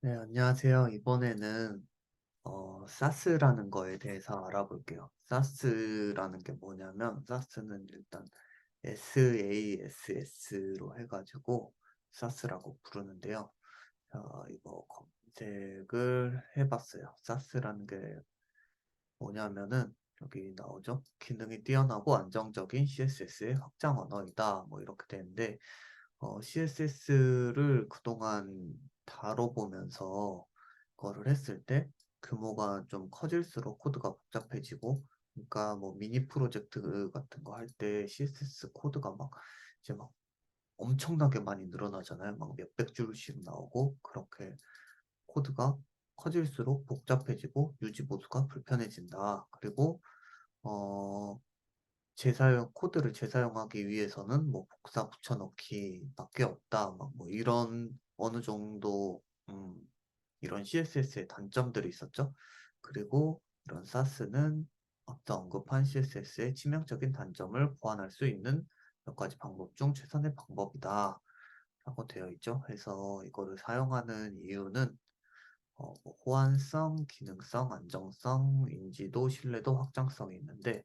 네, 안녕하세요. 이번에는 사스라는 거에 대해서 알아볼게요. 사스라는 게 뭐냐면, 사스는 일단 SASS로 해가지고 사스라고 부르는데요. 이거 검색을 해봤어요. 사스라는 게 뭐냐면은, 여기 나오죠? 기능이 뛰어나고 안정적인 CSS의 확장 언어이다. 뭐 이렇게 되는데, CSS를 그동안 다뤄보면서 그거를 했을 때 규모가 좀 커질수록 코드가 복잡해지고, 그러니까 뭐 미니 프로젝트 같은 거 할 때 CSS 코드가 막 이제 막 엄청나게 많이 늘어나잖아요. 막 몇백 줄씩 나오고, 그렇게 코드가 커질수록 복잡해지고 유지 보수가 불편해진다. 그리고 어 코드를 재사용하기 위해서는 뭐 복사 붙여넣기밖에 없다. 막 뭐 이런 어느 정도 이런 CSS의 단점들이 있었죠. 그리고 이런 사스는 앞서 언급한 CSS의 치명적인 단점을 보완할 수 있는 몇 가지 방법 중 최선의 방법이다. 라고 되어 있죠. 그래서 이거를 사용하는 이유는 뭐 호환성, 기능성, 안정성, 인지도, 신뢰도, 확장성이 있는데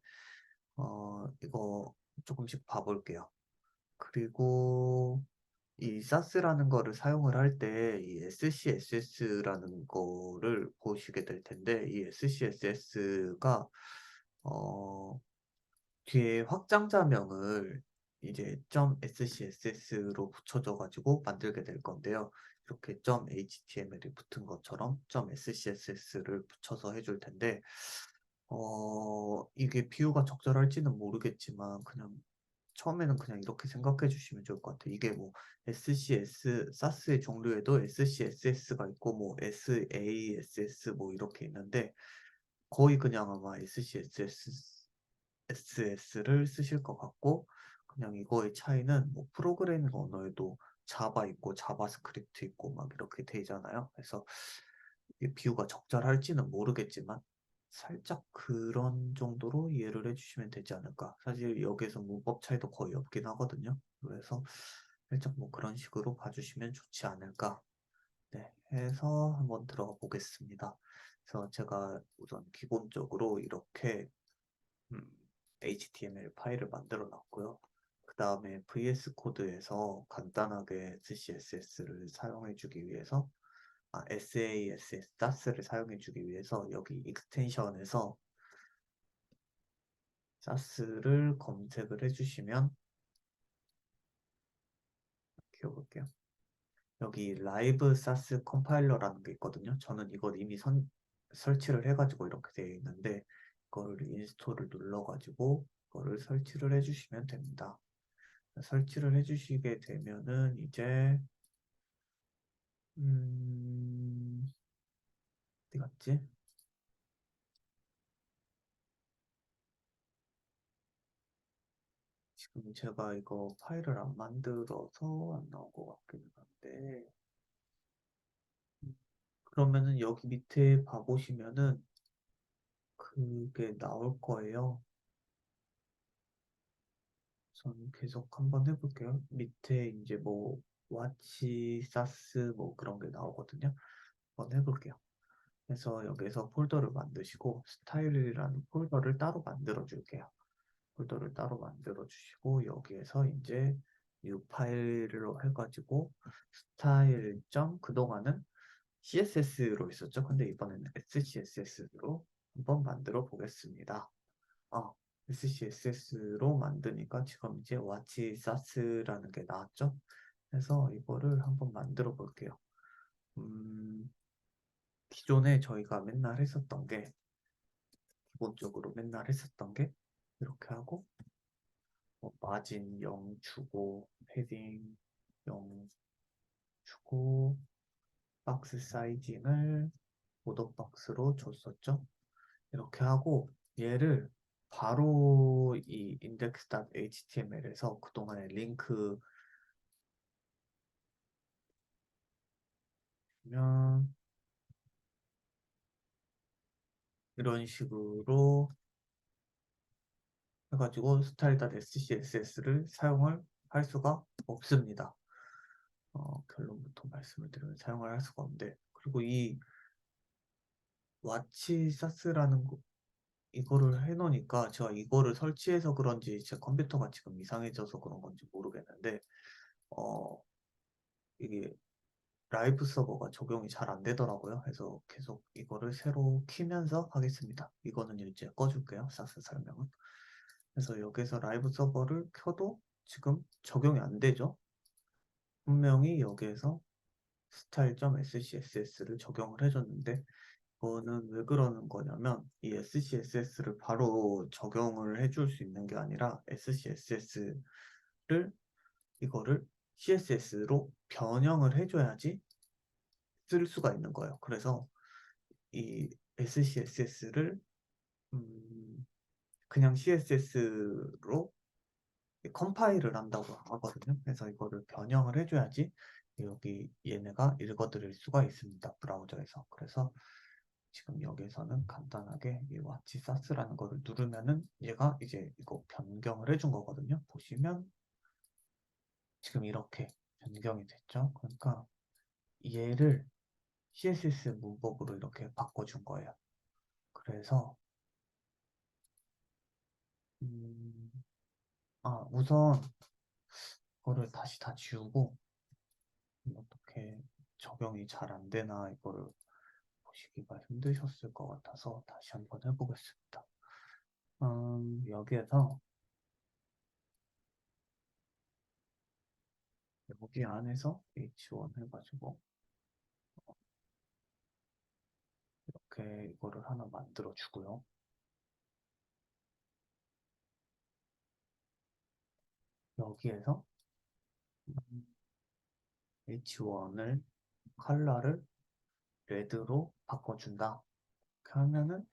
이거 조금씩 봐볼게요. 그리고 이 사스라는 거를 사용을 할 때 이 SCSS라는 거를 보시게 될 텐데 이 SCSS가 뒤에 확장자명을 이제 .scss로 붙여줘 가지고 만들게 될 건데요. 이렇게 .html이 붙은 것처럼 .scss를 붙여서 해줄 텐데 이게 비유가 적절할지는 모르겠지만 그냥 처음에는 그냥 이렇게 생각해 주시면 좋을 것 같아요. 이게 뭐 사스의 종류에도 SCSS가 있고 뭐 SASS 뭐 이렇게 있는데 거의 그냥 아마 SCSS를 쓰실 것 같고 그냥 이거의 차이는 뭐 프로그래밍 언어에도 자바 있고 자바스크립트 있고 막 이렇게 되잖아요. 그래서 이게 비유가 적절할지는 모르겠지만 살짝 그런 정도로 이해를 해주시면 되지 않을까. 사실 여기에서 문법 차이도 거의 없긴 하거든요. 그래서 살짝 뭐 그런 식으로 봐주시면 좋지 않을까. 네, 해서 한번 들어가 보겠습니다. 그래서 제가 우선 기본적으로 이렇게 음, HTML 파일을 만들어 놨고요. 그 다음에 VS 코드에서 간단하게 SCSS를 사용해 주기 위해서 SASS, SAS를 사용해 주기 위해서 여기 익스텐션에서 SAS를 검색을 해주시면 키워볼게요. 여기 라이브 사스 컴파일러라는 게 있거든요. 저는 이걸 이미 설치를 해가지고 이렇게 되어 있는데 이걸 인스톨을 눌러가지고 이거를 설치를 해주시면 됩니다. 설치를 해주시게 되면은 이제 어디 갔지? 지금 제가 이거 파일을 안 만들어서 안 나온 것 같기는 한데 그러면은 여기 밑에 봐보시면은 그게 나올 거예요. 전 계속 한번 해볼게요. 밑에 이제 뭐 와치, 사스 뭐 그런 게 나오거든요. 한번 해볼게요. 그래서 여기서 폴더를 만드시고 스타일이라는 폴더를 따로 만들어 줄게요. 폴더를 따로 만들어 주시고 여기에서 이제 new 파일로 해가지고 스타일 점 그동안은 CSS로 있었죠. 근데 이번에는 SCSS로 한번 만들어 보겠습니다. 어, SCSS로 만드니까 지금 이제 와치 사스라는 게 나왔죠. 그래서 이거를 한번 만들어 볼게요. 음, 기존에 저희가 맨날 했었던 게 기본적으로 맨날 했었던 게 이렇게 하고 뭐 마진 0 주고 패딩 0 주고 박스 사이징을 보더 박스로 줬었죠. 이렇게 하고 얘를 바로 이 index.html에서 그동안의 링크면 이런 식으로 해가지고 style.scss를 사용을 할 수가 없습니다. 결론부터 말씀을 드리면 사용을 할 수가 없는데 그리고 이 와치 사스라는 이거를 해놓으니까 제가 이거를 설치해서 그런지 제 컴퓨터가 지금 이상해져서 그런 건지 모르겠는데 어 이게 라이브 서버가 적용이 잘 안 되더라고요. 그래서 계속 이거를 새로 키면서 하겠습니다. 이거는 이제 꺼줄게요. 사스 설명은. 그래서 여기서 라이브 서버를 켜도 지금 적용이 안 되죠. 분명히 여기에서 style.scss를 적용을 해줬는데 이거는 왜 그러는 거냐면 이 SCSS를 바로 적용을 해줄 수 있는 게 아니라 SCSS를 이거를 CSS로 변형을 해줘야지 쓸 수가 있는 거예요. 그래서 이 SCSS를 그냥 CSS로 컴파일을 한다고 하거든요. 그래서 이거를 변형을 해줘야지 여기 얘네가 읽어드릴 수가 있습니다. 브라우저에서. 그래서 지금 여기서는 간단하게 이 와치 사스라는 거를 누르면은 얘가 이제 이거 변경을 해준 거거든요. 보시면 지금 이렇게 변경이 됐죠. 그러니까 얘를 CSS 문법으로 이렇게 바꿔준 거예요. 그래서 음, 우선 이거를 다시 다 지우고 어떻게 적용이 잘 안 되나 이거를 보시기가 힘드셨을 것 같아서 다시 한번 해보겠습니다. 여기에서 여기 안에서 H1 해가지고 이렇게 이거를 하나 만들어 주고요. 여기에서 H1을 컬러를 레드로 바꿔준다. 이렇게 하면은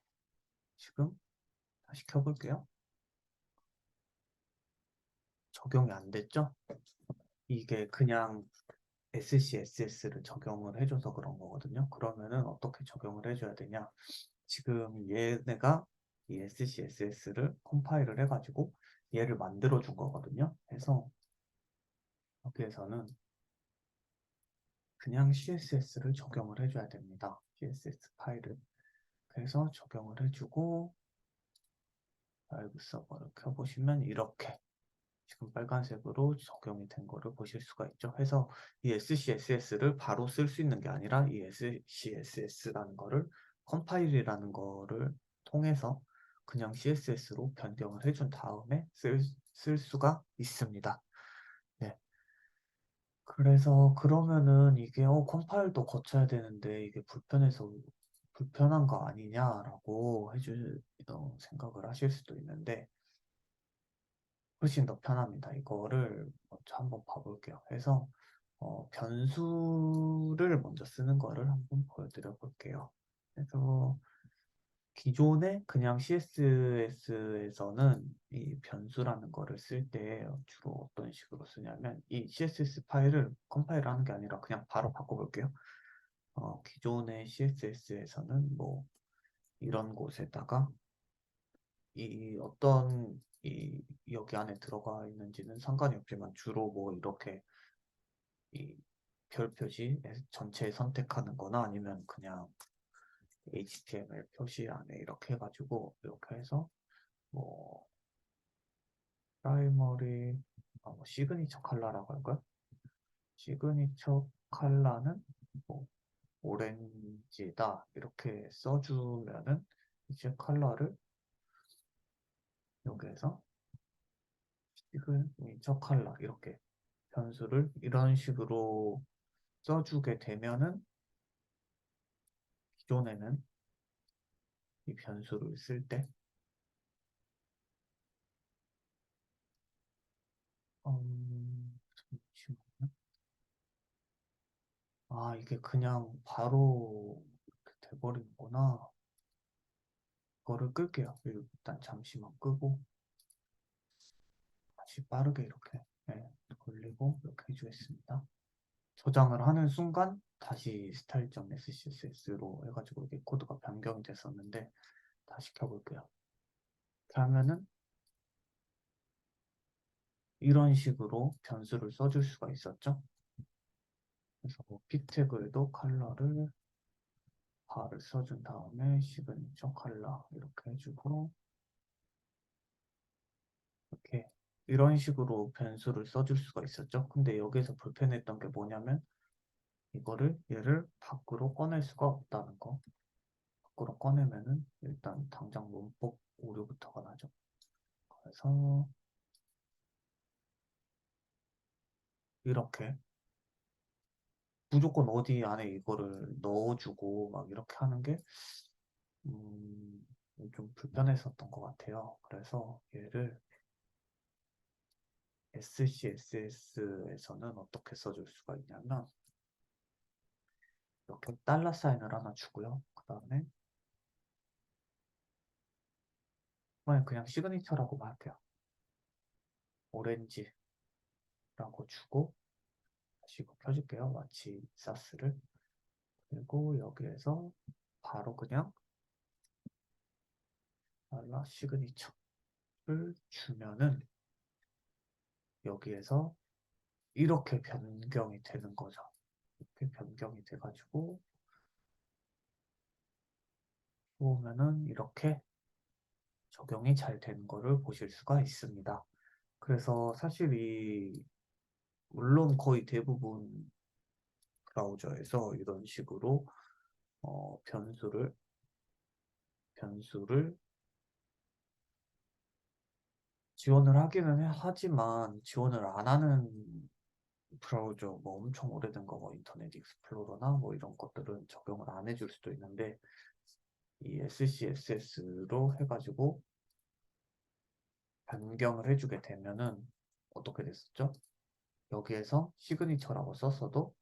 지금 다시 켜볼게요. 적용이 안 됐죠? 이게 그냥 SCSS를 적용을 해줘서 그런 거거든요. 그러면은 어떻게 적용을 해줘야 되냐? 지금 얘네가 이 SCSS를 컴파일을 해가지고 얘를 만들어 준 거거든요. 그래서 여기에서는 그냥 CSS를 적용을 해줘야 됩니다. CSS 파일을. 그래서 적용을 해주고 라이브 서버를 켜보시면 이렇게 지금 빨간색으로 적용이 된 거를 보실 수가 있죠. 그래서 이 SCSS를 바로 쓸 수 있는 게 아니라 이 SCSS라는 거를 컴파일이라는 거를 통해서 그냥 CSS로 변경을 해준 다음에 쓸 수가 있습니다. 네. 그래서 그러면은 이게 컴파일도 거쳐야 되는데 이게 불편한 거 아니냐라고 생각을 하실 수도 있는데 훨씬 더 편합니다. 이거를 먼저 한번 봐볼게요. 그래서 변수를 먼저 쓰는 거를 한번 보여드려 볼게요. 그래서 기존에 그냥 CSS에서는 이 변수라는 거를 쓸 때 주로 어떤 식으로 쓰냐면 이 CSS 파일을 컴파일 하는 게 아니라 그냥 바로 바꿔볼게요. 기존의 CSS에서는 뭐 이런 곳에다가 이 어떤 여기 안에 들어가 있는지는 상관이 없지만 주로 뭐 이렇게 이 별 표시 전체 선택하는 거나 아니면 그냥 HTML 표시 안에 이렇게 해가지고 이렇게 해서 뭐 프라이머리 뭐 시그니처 컬러라고 할까요? 시그니처 컬러는 뭐 오렌지다 이렇게 써주면은 이제 컬러를 여기에서 시그니처 컬러 이렇게 변수를 이런 식으로 써주게 되면은 기존에는 이 변수를 쓸 때 잠시만요. 이게 그냥 바로 이렇게 돼버리는구나. 이거를 끌게요. 일단 잠시만 끄고 다시 빠르게 이렇게 돌리고 이렇게 해주겠습니다. 저장을 하는 순간 다시 style.scs로 해가지고 이게 코드가 변경이 됐었는데 다시 켜볼게요. 이렇게 하면은 이런 식으로 변수를 써줄 수가 있었죠. 그래서 뭐 픽 태그에도 컬러를 바를 써준 다음에 시그니처 컬러 이렇게 해주고 이렇게 이런 식으로 변수를 써줄 수가 있었죠. 근데 여기서 불편했던 게 뭐냐면 이거를 얘를 밖으로 꺼낼 수가 없다는 거. 밖으로 꺼내면은 일단 당장 문법 오류부터가 나죠. 그래서 이렇게 무조건 어디 안에 이거를 넣어주고 막 이렇게 하는 게 음, 좀 불편했었던 것 같아요. 그래서 얘를 SCSS에서는 어떻게 써줄 수가 있냐면 이렇게 달러 사인을 하나 주고요. 그 다음에 그냥 시그니처라고 할게요. 오렌지라고 주고 다시 이거 켜줄게요. 마치 사스를. 그리고 여기에서 바로 그냥 달러 시그니처를 주면은 여기에서 이렇게 변경이 되는 거죠. 이렇게 변경이 돼가지고 보면은 이렇게 적용이 잘 되는 거를 보실 수가 있습니다. 그래서 사실 물론 거의 대부분 브라우저에서 이런 식으로 변수를 지원을 하기는 하지만 지원을 안 하는 브라우저 뭐 엄청 오래된 거 뭐 인터넷 익스플로러나 뭐 이런 것들은 적용을 안 해줄 수도 있는데 이 SCSS로 해가지고 변경을 해주게 되면은 어떻게 됐었죠? 여기에서 시그니처라고 썼어도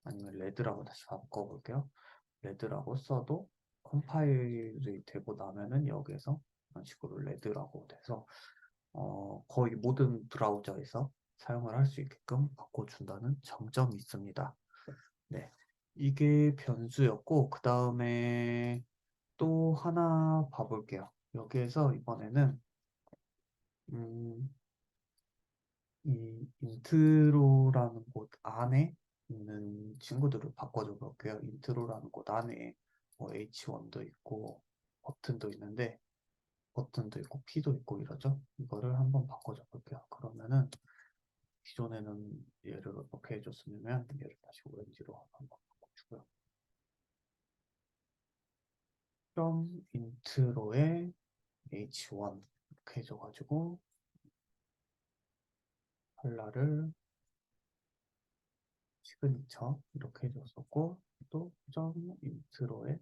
아니면 레드라고 다시 바꿔볼게요. 레드라고 써도 컴파일이 되고 나면은 여기에서 이런 식으로 레드라고 돼서 거의 모든 브라우저에서 사용을 할 수 있게끔 바꿔준다는 장점이 있습니다. 네, 이게 변수였고 그 다음에 또 하나 봐볼게요. 여기에서 이번에는 음, 이 인트로라는 곳 안에 있는 친구들을 바꿔줘 볼게요. 인트로라는 곳 안에 뭐 H1도 있고 버튼도 있는데 버튼도 있고 P도 있고 이러죠. 이거를 한번 바꿔줘 볼게요. 그러면은 기존에는 얘를 어떻게 해줬으면 얘를 다시 오렌지로 한번 바꿔주고요. 점 인트로에 H1 이렇게 해줘가지고 컬러를 시그니처 이렇게 해줬었고 또 점 인트로에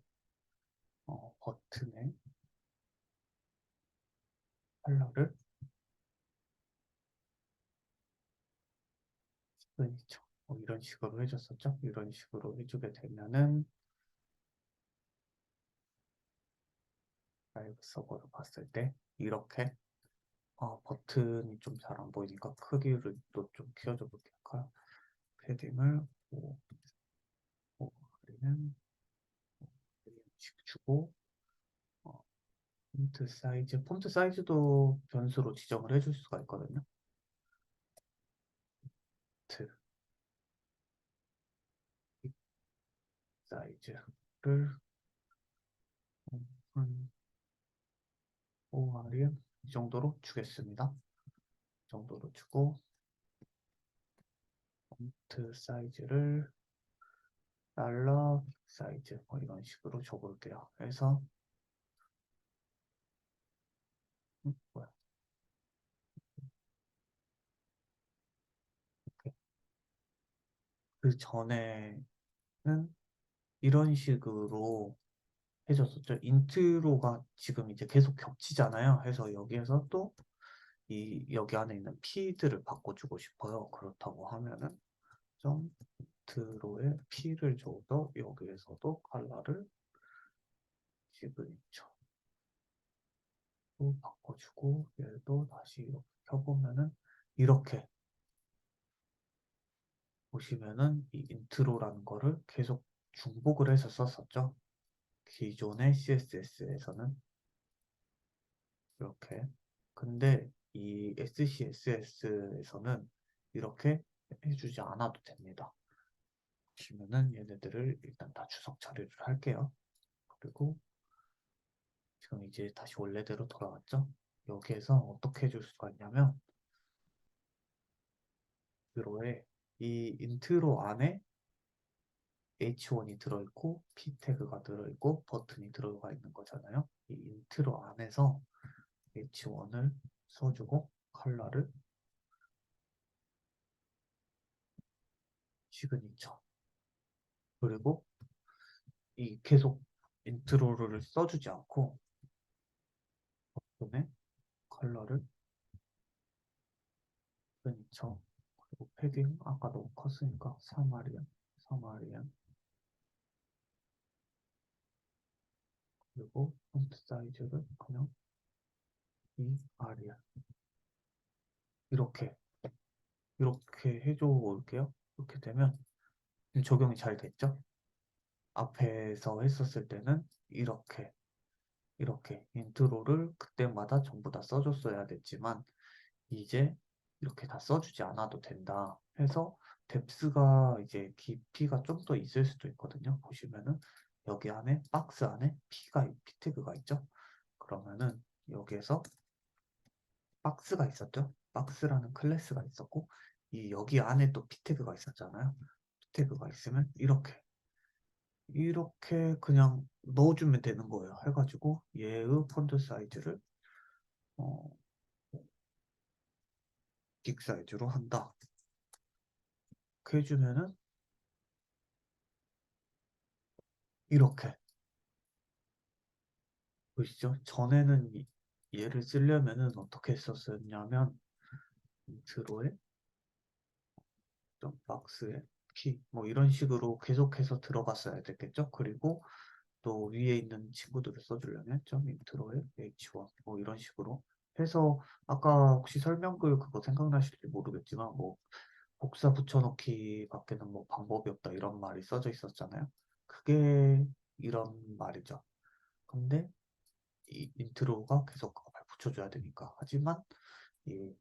버튼에 컬러를 시그니처 이런 식으로 해줬었죠. 이런 식으로 해주게 되면은 라이브 서버로 봤을 때 이렇게 버튼이 좀 잘 안 보이니까 크기를 또 좀 키워줘 볼게요. 패딩을 5, 씩 주고 어, 폰트 사이즈도 변수로 지정을 해줄 수가 있거든요. 폰트 사이즈를 한 OR이 이 정도로 주겠습니다. 이 정도로 주고 폰트 사이즈를 달러 사이즈 뭐 이런 식으로 줘볼게요. 그래서 뭐야? 그 전에는 이런 식으로 해줬었죠. 인트로가 지금 이제 계속 겹치잖아요. 해서 여기에서 또 여기 안에 있는 피드를 바꿔주고 싶어요. 그렇다고 하면은 좀 인트로에 P를 줘도 여기에서도 컬러를 시그니처로 바꿔주고 얘도 다시 이렇게 켜보면은 이렇게 보시면은 이 인트로라는 거를 계속 중복을 해서 썼었죠. 기존의 CSS에서는 이렇게. 근데 이 SCSS에서는 이렇게 해주지 않아도 됩니다. 보시면은 얘네들을 일단 다 주석 처리를 할게요. 그리고 지금 이제 다시 원래대로 돌아왔죠? 여기에서 어떻게 해줄 수가 있냐면 인트로에 이 인트로 안에 H1이 들어있고 P 태그가 들어있고 버튼이 들어가 있는 거잖아요. 이 인트로 안에서 H1을 써주고 컬러를 시그니처 그리고 이 계속 인트로를 써주지 않고 버튼에 컬러를 시그니처 그리고 패딩 아까 너무 컸으니까 사마리안 그리고 폰트 사이즈를 그냥 이 아리아 이렇게 이렇게 해줘 볼게요. 이렇게 되면 적용이 잘 됐죠? 앞에서 했었을 때는 이렇게 인트로를 그때마다 전부 다 써줬어야 됐지만 이제 이렇게 다 써주지 않아도 된다 해서 뎁스가 이제 깊이가 좀 더 있을 수도 있거든요. 보시면은 여기 안에 박스 안에 P 태그가 있죠. 그러면은 여기에서 박스가 있었죠. 박스라는 클래스가 있었고 이 여기 안에 또 P 태그가 있었잖아요. P 태그가 있으면 이렇게 그냥 넣어주면 되는 거예요. 해가지고 얘의 폰트 사이즈를 어, 빅 사이즈로 한다. 그렇게 해주면은 이렇게 보시죠. 전에는 얘를 쓰려면은 어떻게 썼었냐면 인트로에 좀 박스에 키 뭐 이런 식으로 계속해서 들어갔어야 됐겠죠. 그리고 또 위에 있는 친구들을 써주려면 점 인트로에 h1 뭐 이런 식으로 해서 아까 혹시 설명글 그거 생각나실지 모르겠지만 뭐 복사 붙여넣기 밖에는 뭐 방법이 없다 이런 말이 써져 있었잖아요. 그게 이런 말이죠. 근데 이 인트로가 계속 붙여줘야 되니까. 하지만 이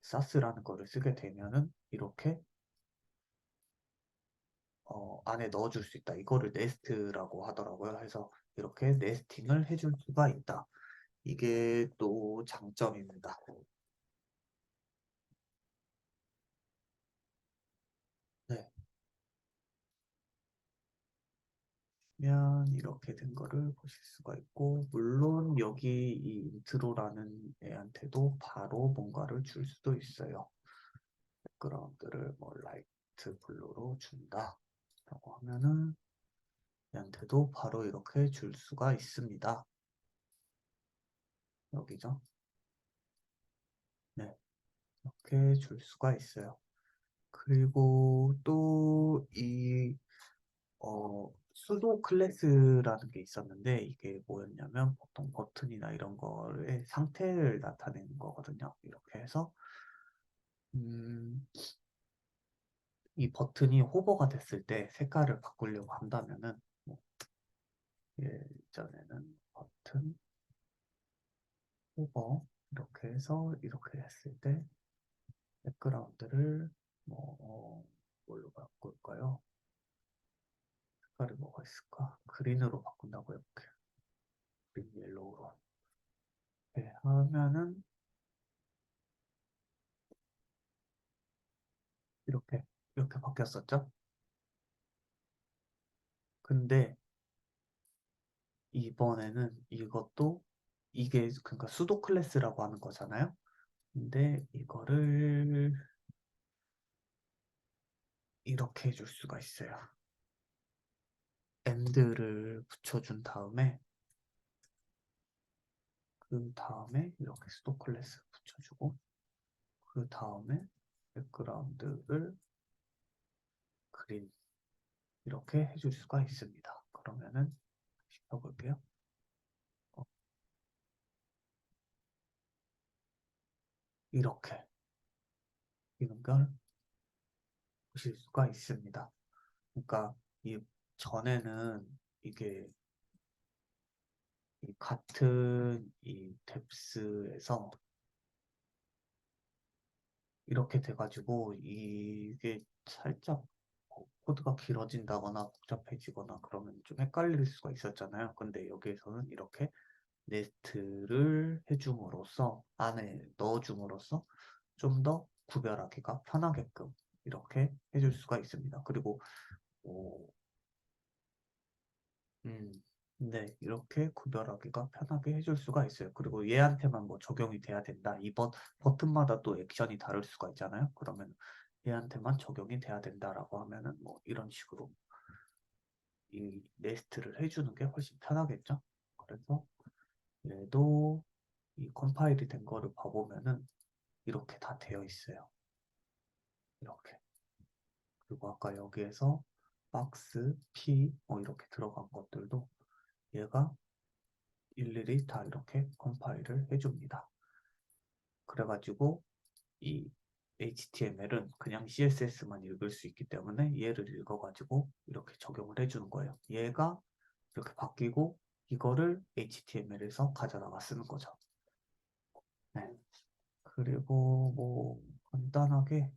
사스라는 거를 쓰게 되면은 이렇게 안에 넣어줄 수 있다. 이거를 네스트라고 하더라고요. 해서 이렇게 네스팅을 해줄 수가 있다. 이게 또 장점입니다. 네. 면 이렇게 된 거를 보실 수가 있고 물론 여기 이 인트로라는 애한테도 바로 뭔가를 줄 수도 있어요. 백그라운드를 뭐 라이트 블루로 준다 라고 하면은 얘한테도 바로 이렇게 줄 수가 있습니다. 여기죠. 네, 이렇게 줄 수가 있어요. 그리고 또 이 수도 클래스라는 게 있었는데 이게 뭐였냐면 보통 버튼이나 이런 거의 상태를 나타내는 거거든요. 이렇게 해서 음, 이 버튼이 호버가 됐을 때 색깔을 바꾸려고 한다면은 뭐 예전에는 버튼 호버 이렇게 해서 이렇게 했을 때 백그라운드를 뭐 뭘로 바꿀까요? 색깔이 뭐가 있을까? 그린으로 바꾼다고 해볼게요. 그린 옐로우로. 네, 하면은 이렇게 이렇게 바뀌었었죠? 근데 이번에는 이것도 이게 그러니까 수도 클래스라고 하는 거잖아요. 근데 이거를 이렇게 해줄 수가 있어요. end를 붙여준 다음에 그 다음에 이렇게 수도 클래스 붙여주고 그 다음에 백그라운드를 그린 이렇게 해줄 수가 있습니다. 그러면은 시켜볼게요. 어, 이렇게 이런 걸 보실 수가 있습니다. 그러니까 이 전에는 이게 이 같은 이 뎁스에서 이렇게 돼가지고 이게 살짝 코드가 길어진다거나 복잡해지거나 그러면 좀 헷갈릴 수가 있었잖아요. 근데 여기에서는 이렇게 네스트를 해줌으로써 안에 넣어줌으로써 좀 더 구별하기가 편하게끔 이렇게 해줄 수가 있습니다. 그리고 오, 음, 네, 이렇게 구별하기가 편하게 해줄 수가 있어요. 그리고 얘한테만 뭐 적용이 돼야 된다. 이번 버튼마다 또 액션이 다를 수가 있잖아요. 그러면 얘한테만 적용이 돼야 된다라고 하면은 뭐 이런 식으로 이 네스트를 해주는 게 훨씬 편하겠죠. 그래서 얘도 이 컴파일이 된 거를 봐보면은 이렇게 다 되어 있어요. 이렇게. 그리고 아까 여기에서 박스, P 뭐 이렇게 들어간 것들도 얘가 일일이 다 이렇게 컴파일을 해줍니다. 그래가지고 이 HTML은 그냥 CSS만 읽을 수 있기 때문에 얘를 읽어가지고 이렇게 적용을 해주는 거예요. 얘가 이렇게 바뀌고 이거를 HTML에서 가져다가 쓰는 거죠. 네. 그리고 뭐 간단하게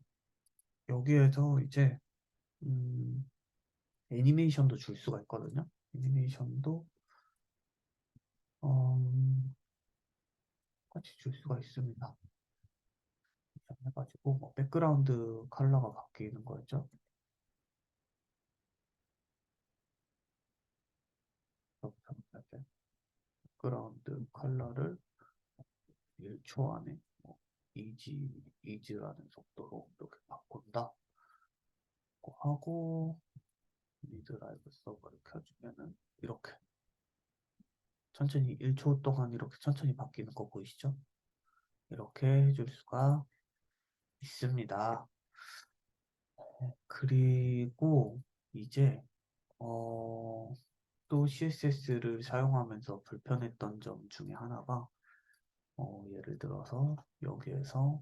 여기에서 이제 음, 애니메이션도 줄 수가 있거든요. 애니메이션도 같이 줄 수가 있습니다. 해가지고 뭐 백그라운드 컬러가 바뀌는 거였죠. 백그라운드 컬러를 1초 안에 뭐 이지라는 속도로 이렇게 바꾼다 하고 리드라이브 서버를 켜주면은 이렇게 천천히 1초 동안 이렇게 천천히 바뀌는 거 보이시죠? 이렇게 해줄 수가 있습니다. 그리고 이제 또 CSS를 사용하면서 불편했던 점 중에 하나가 예를 들어서 여기에서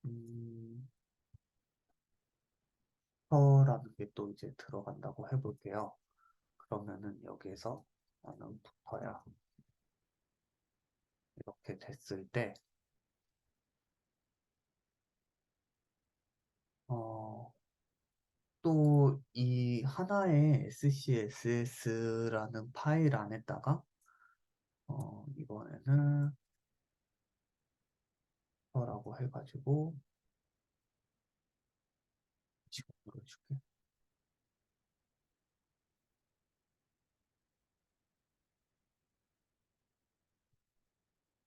음, 부터라는 게 또 이제 들어간다고 해볼게요. 그러면은 여기에서 나는 부터야 이렇게 됐을 때 또 이 하나의 SCSS라는 파일 안에다가 이번에는 부터라고 해가지고 지금 보여줄게.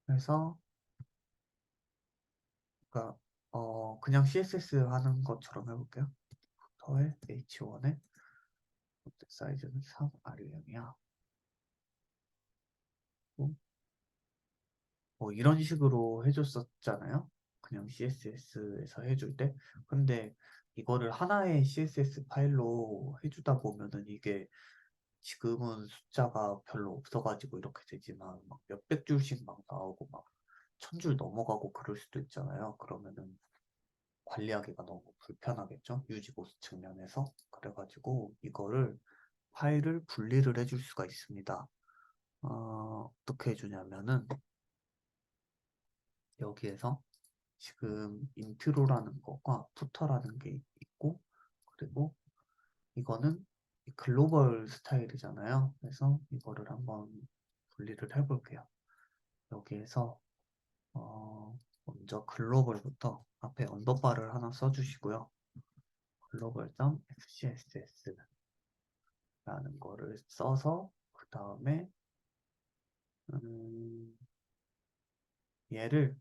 그래서 그러니까 그냥 CSS 하는 것처럼 해볼게요. 부터의 H1의 폰트 사이즈는 3 아래형이야. 뭐 이런 식으로 해줬었잖아요. 그냥 CSS에서 해줄 때. 근데 이거를 하나의 CSS 파일로 해주다 보면은 이게 지금은 숫자가 별로 없어가지고 이렇게 되지만 막 몇백 줄씩 막 나오고 막 천 줄 넘어가고 그럴 수도 있잖아요. 그러면은 관리하기가 너무 불편하겠죠. 유지보수 측면에서. 그래가지고 이거를 파일을 분리를 해줄 수가 있습니다. 어떻게 해주냐면은 여기에서 지금 인트로라는 거가 푸터라는 게 있고 그리고 이거는 글로벌 스타일이잖아요. 그래서 이거를 한번 분리를 해볼게요. 여기에서 먼저 글로벌부터 앞에 언더바를 하나 써주시고요. global.fcss라는 거를 써서 그 다음에 음, 얘를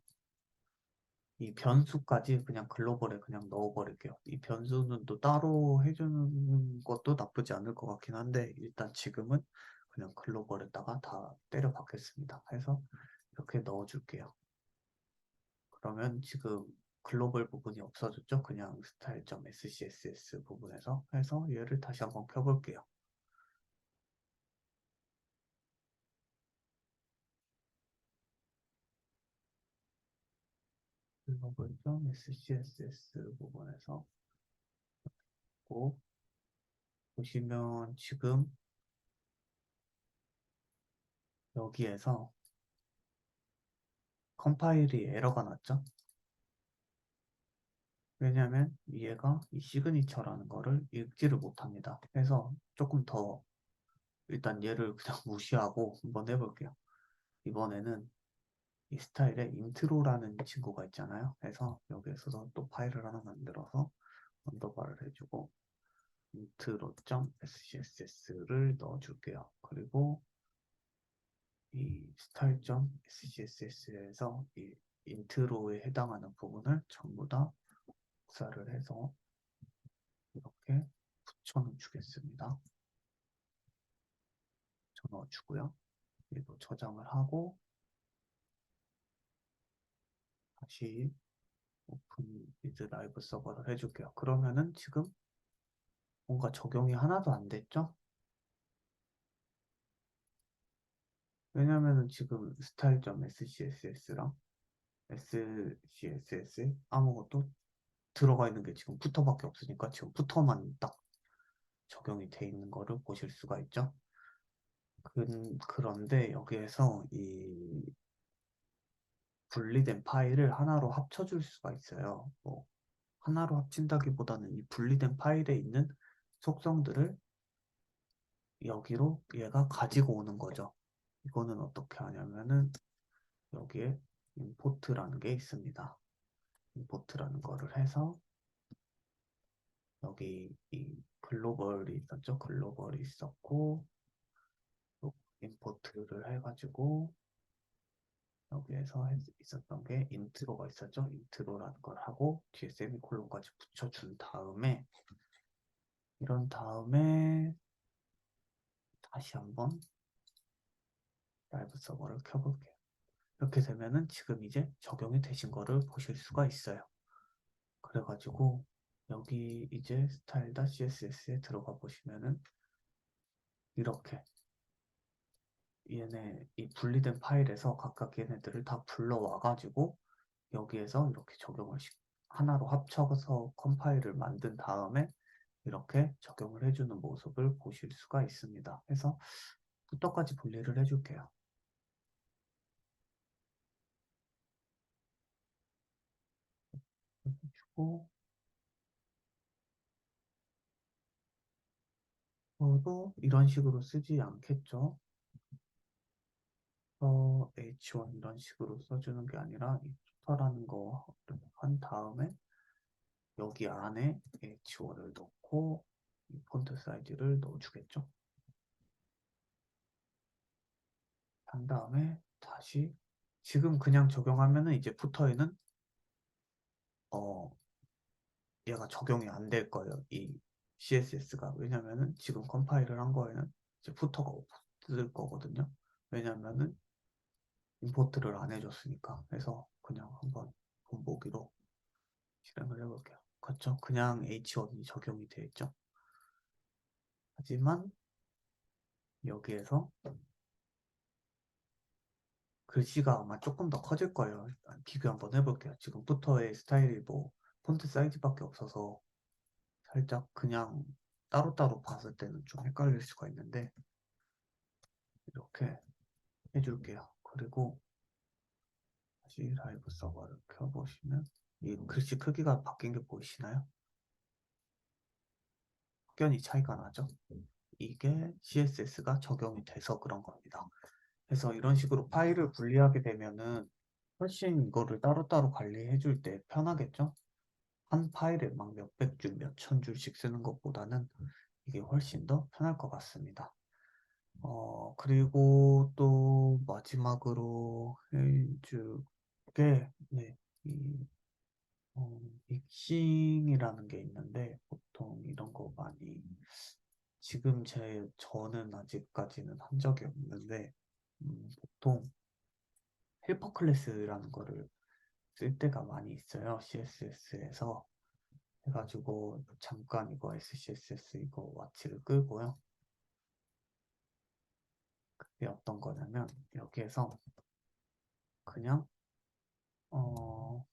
이 변수까지 그냥 글로벌에 그냥 넣어버릴게요. 이 변수는 또 따로 해주는 것도 나쁘지 않을 것 같긴 한데 일단 지금은 그냥 글로벌에다가 다 때려 박겠습니다. 해서 이렇게 넣어줄게요. 그러면 지금 글로벌 부분이 없어졌죠? 그냥 style.scss 부분에서 해서 얘를 다시 한번 켜볼게요. global.scss 부분에서 꼭 보시면 지금 여기에서 컴파일이 에러가 났죠? 왜냐하면 얘가 이 시그니처라는 거를 읽지를 못합니다. 그래서 조금 더 일단 얘를 그냥 무시하고 한번 해볼게요. 이번에는 이 스타일에 인트로라는 친구가 있잖아요. 그래서 여기에서 또 파일을 하나 만들어서 언더바를 해주고 intro.scs를 넣어줄게요. 그리고 이 style.scs에서 이 인트로에 해당하는 부분을 전부 다 복사를 해서 이렇게 붙여주겠습니다. 넣어주고요. 그리고 저장을 하고 다시 오픈 위드 라이브 서버를 해줄게요. 그러면은 지금 뭔가 적용이 하나도 안 됐죠? 왜냐면은 지금 style.scs랑 SCSS 아무것도 들어가 있는 게 지금 푸터밖에 없으니까 지금 푸터만 딱 적용이 돼 있는 거를 보실 수가 있죠. 그런데 여기에서 이 분리된 파일을 하나로 합쳐줄 수가 있어요. 뭐 하나로 합친다기보다는 이 분리된 파일에 있는 속성들을 여기로 얘가 가지고 오는 거죠. 이거는 어떻게 하냐면은 여기에 import라는 게 있습니다. import라는 거를 해서 여기 이 글로벌이 있었죠. 글로벌이 있었고 import를 해가지고 여기에서 있었던 게 인트로가 있었죠. 인트로라는 걸 하고 뒤에 세미콜론까지 붙여준 다음에 이런 다음에 다시 한번 라이브 서버를 켜볼게요. 이렇게 되면은 지금 이제 적용이 되신 거를 보실 수가 있어요. 그래가지고 여기 이제 style.css에 들어가 보시면은 이렇게 얘네 이 분리된 파일에서 각각 얘네들을 다 불러와가지고 여기에서 이렇게 하나로 합쳐서 컴파일을 만든 다음에 이렇게 적용을 해주는 모습을 보실 수가 있습니다. 그래서 부터까지 분리를 해줄게요. 주고 저도 이런 식으로 쓰지 않겠죠. H1 이런 식으로 써주는 게 아니라 이 푸터라는 거 한 다음에 여기 안에 H1을 넣고 이 폰트 사이즈를 넣어주겠죠. 한 다음에 다시 지금 그냥 적용하면은 이제 푸터에는 어 얘가 적용이 안 될 거예요. 이 CSS가 왜냐면은 지금 컴파일을 한 거에는 이제 푸터가 없을 거거든요. 왜냐면은 임포트를 안 해줬으니까. 그래서 그냥 한번 본보기로 실행을 해볼게요. 그렇죠? 그냥 H1이 적용이 되어 있죠. 하지만 여기에서 글씨가 아마 조금 더 커질 거예요. 일단 비교 한번 해볼게요. 지금 푸터의 스타일이 뭐 폰트 사이즈밖에 없어서 살짝 그냥 따로따로 봤을 때는 좀 헷갈릴 수가 있는데 이렇게 해줄게요. 그리고 다시 라이브 서버를 켜보시면 이 글씨 크기가 바뀐 게 보이시나요? 확연히 차이가 나죠? 이게 CSS가 적용이 돼서 그런 겁니다. 그래서 이런 식으로 파일을 분리하게 되면은 훨씬 이거를 따로따로 관리해 줄 때 편하겠죠? 한 파일에 막 몇백 줄, 몇천 줄씩 쓰는 것보다는 이게 훨씬 더 편할 것 같습니다. 그리고 또 마지막으로 해줄 게, 네, 이, 믹싱이라는 게 있는데, 보통 이런 거 많이, 저는 아직까지는 한 적이 없는데, 보통 헬퍼 클래스라는 거를 쓸 때가 많이 있어요. CSS에서. 해가지고, 잠깐 이거 SCSS 이거 와치를 끄고요. 그게 어떤 거냐면, 여기에서 그냥, 어,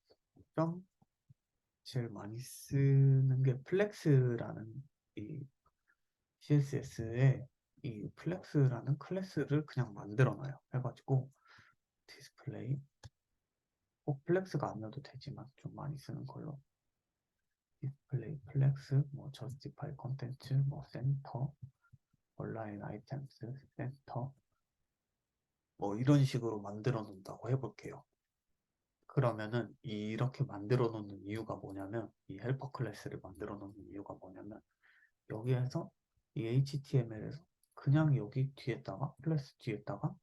좀 제일 많이 쓰는 게 플렉스라는 이 CSS에 이 플렉스라는 클래스를 그냥 만들어 놔요. 해가지고 디스플레이 꼭 플렉스가 아니어도 되지만 좀 많이 쓰는 걸로 디스플레이 플렉스, 뭐 저스티파이 컨텐츠, 뭐 센터, 온라인 아이템스, 센터, 뭐 이런 식으로 만들어 놓는다고 해볼게요. 그러면은 이렇게 만들어 놓는 이유가 뭐냐면 이 헬퍼 클래스를 만들어 놓는 이유가 뭐냐면 여기에서 이 HTML에서 그냥 여기 뒤에다가 플렉스 뒤에다가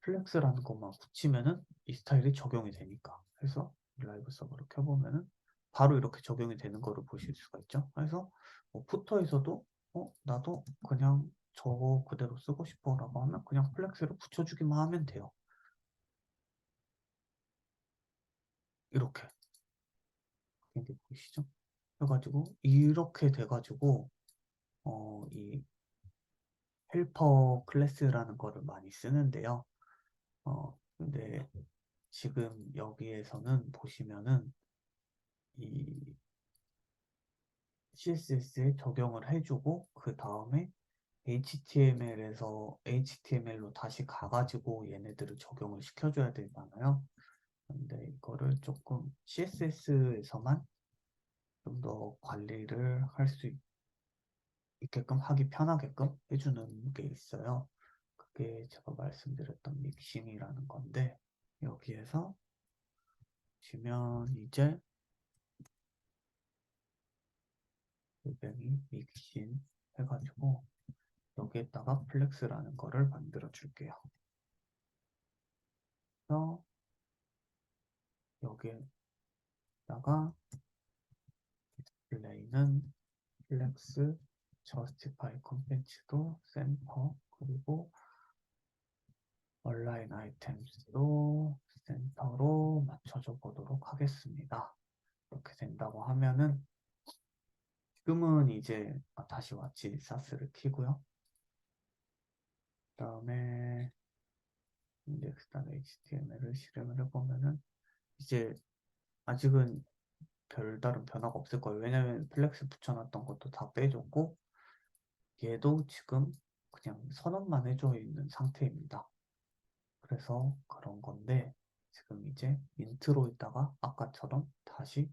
플렉스라는 것만 붙이면은 이 스타일이 적용이 되니까. 그래서 라이브 서버를 켜보면은 바로 이렇게 적용이 되는 거를 보실 수가 있죠. 그래서 뭐 푸터에서도 나도 그냥 저거 그대로 쓰고 싶어라고 하면 그냥 플렉스를 붙여주기만 하면 돼요. 이렇게 이게 보이시죠? 해가지고 이렇게 돼가지고 이 헬퍼 클래스라는 거를 많이 쓰는데요. 근데 지금 여기에서는 보시면은 이 CSS에 적용을 해주고 그 다음에 HTML에서 HTML로 다시 가가지고 얘네들을 적용을 시켜줘야 되잖아요. 근데 이거를 조금 CSS에서만 좀 더 관리를 할 수 있게끔 하기 편하게끔 해주는 게 있어요. 그게 제가 말씀드렸던 믹싱이라는 건데 여기에서 보시면 이제 뱅이 믹싱 해가지고 여기에다가 플렉스라는 거를 만들어 줄게요. 그래서 여기에다가 디스플레이는 플렉스, 저스티파이 컨텐츠도 센터, 그리고 온라인 아이템스도 센터로 맞춰줘 보도록 하겠습니다. 이렇게 된다고 하면은 지금은 이제 다시 와치 사스를 키고요. 그 다음에 인덱스단 HTML을 실행을 해보면은 이제 아직은 별다른 변화가 없을 거예요. 왜냐면 플렉스 붙여놨던 것도 다 빼줬고 얘도 지금 그냥 선언만 해줘 있는 상태입니다. 그래서 그런 건데 지금 이제 인트로에다가 아까처럼 다시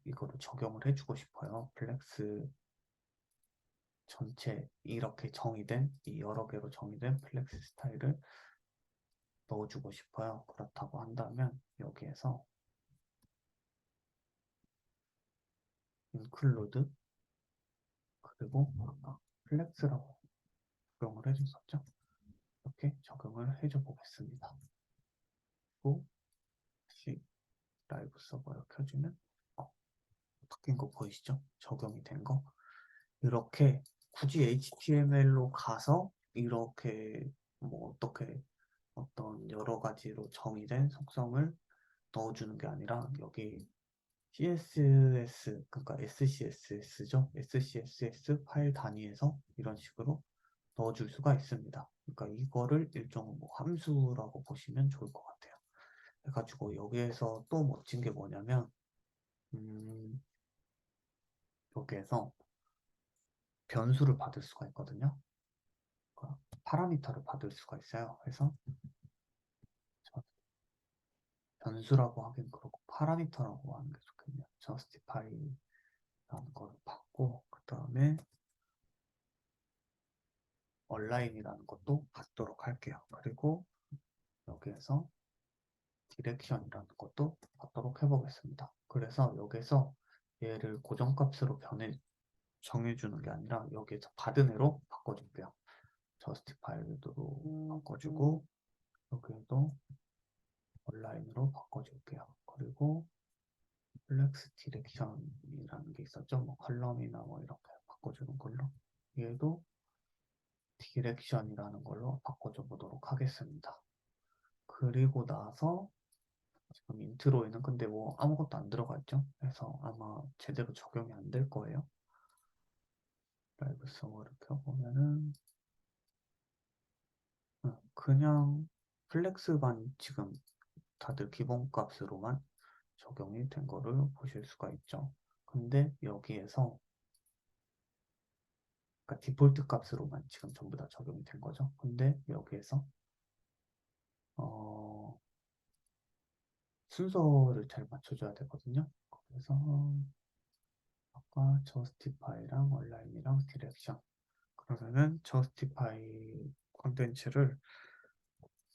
이거를 적용을 해주고 싶어요. 플렉스 전체 이렇게 정의된 이 여러 개로 정의된 플렉스 스타일을 넣어주고 싶어요. 그렇다고 한다면 여기에서 include 그리고 아까 플렉스라고 적용을 해줬었죠. 이렇게 적용을 해줘 보겠습니다. 그리고 다시 라이브 서버를 켜주면 바뀐 거 보이시죠? 적용이 된 거. 이렇게 굳이 HTML로 가서 이렇게 뭐 어떻게 어떤 여러 가지로 정의된 속성을 넣어주는 게 아니라 여기 CSS 그러니까 SCSS죠. SCSS 파일 단위에서 이런 식으로 넣어줄 수가 있습니다. 그러니까 이거를 일종의 뭐 함수라고 보시면 좋을 것 같아요. 그래가지고 여기에서 또 멋진 게 뭐냐면 음, 여기에서 변수를 받을 수가 있거든요. 그러니까 파라미터를 받을 수가 있어요. 그래서 변수라고 하긴 그렇고 파라미터라고 하는 게 좋겠네요. justify라는 걸 받고 그 다음에 온라인이라는 것도 받도록 할게요. 그리고 여기에서 디렉션이라는 것도 받도록 해보겠습니다. 그래서 여기서 얘를 고정값으로 정해주는 게 아니라 여기에서 받은 애로 바꿔줄게요. justify로 바꿔주고 여기에도 온라인으로 바꿔줄게요. 그리고 플렉스 디렉션이라는 게 있었죠. 뭐 컬럼이나 뭐 이렇게 바꿔주는 걸로 얘도 디렉션이라는 걸로 바꿔줘 보도록 하겠습니다. 그리고 나서 지금 인트로에는 근데 뭐 아무것도 안 들어가 있죠. 그래서 아마 제대로 적용이 안 될 거예요. 라이브 서버를 켜보면은 그냥 플렉스만 지금 다들 기본값으로만 적용이 된 거를 보실 수가 있죠. 근데 여기에서 그러니까 디폴트 값으로만 지금 전부 다 적용이 된 거죠. 근데 여기에서 순서를 잘 맞춰줘야 되거든요. 그래서 아까 justify랑 온라인이랑 디렉션. 그러면은 justify 콘텐츠를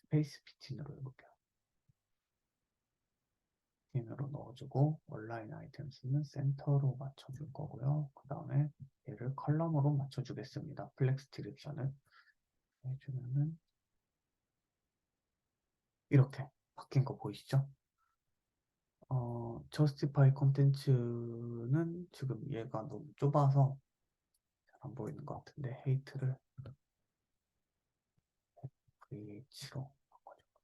스페이스 피틴으로 해볼게요. 핀으로 넣어주고 온라인 아이템스는 센터로 맞춰줄 거고요. 그 다음에 얘를 컬럼으로 맞춰주겠습니다. 플렉스 디렉션을 해주면은 이렇게 바뀐 거 보이시죠? justify 콘텐츠는 지금 얘가 너무 좁아서 잘 안 보이는 것 같은데 헤이트를 VH로 바꿔줄게요.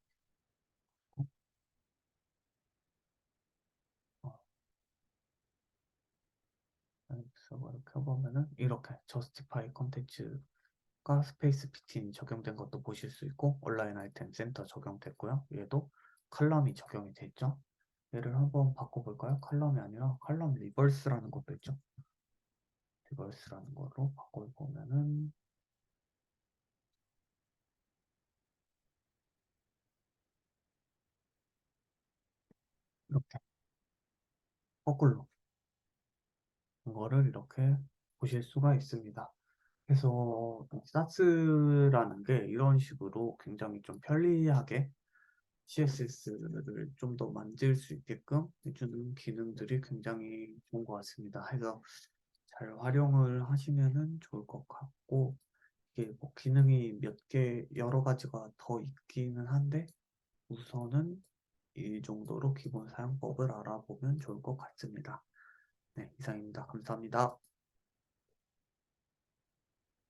어, 서버를 켜보면은 이렇게 justify 콘텐츠가 스페이스 피틴 적용된 것도 보실 수 있고 온라인 아이템 센터 적용됐고요. 얘도 컬럼이 적용이 됐죠. 얘를 한번 바꿔볼까요? 컬럼이 아니라 컬럼 리버스라는 것도 있죠. 리버스라는 거로 바꿔보면은 이렇게 거꾸로 이거를 이렇게 보실 수가 있습니다. 그래서 사스라는 게 이런 식으로 굉장히 좀 편리하게 CSS를 좀 더 만질 수 있게끔 해주는 기능들이 굉장히 좋은 것 같습니다. 해서 잘 활용을 하시면은 좋을 것 같고 이게 뭐 기능이 몇 개 여러 가지가 더 있기는 한데 우선은 이 정도로 기본 사용법을 알아보면 좋을 것 같습니다. 네, 이상입니다. 감사합니다.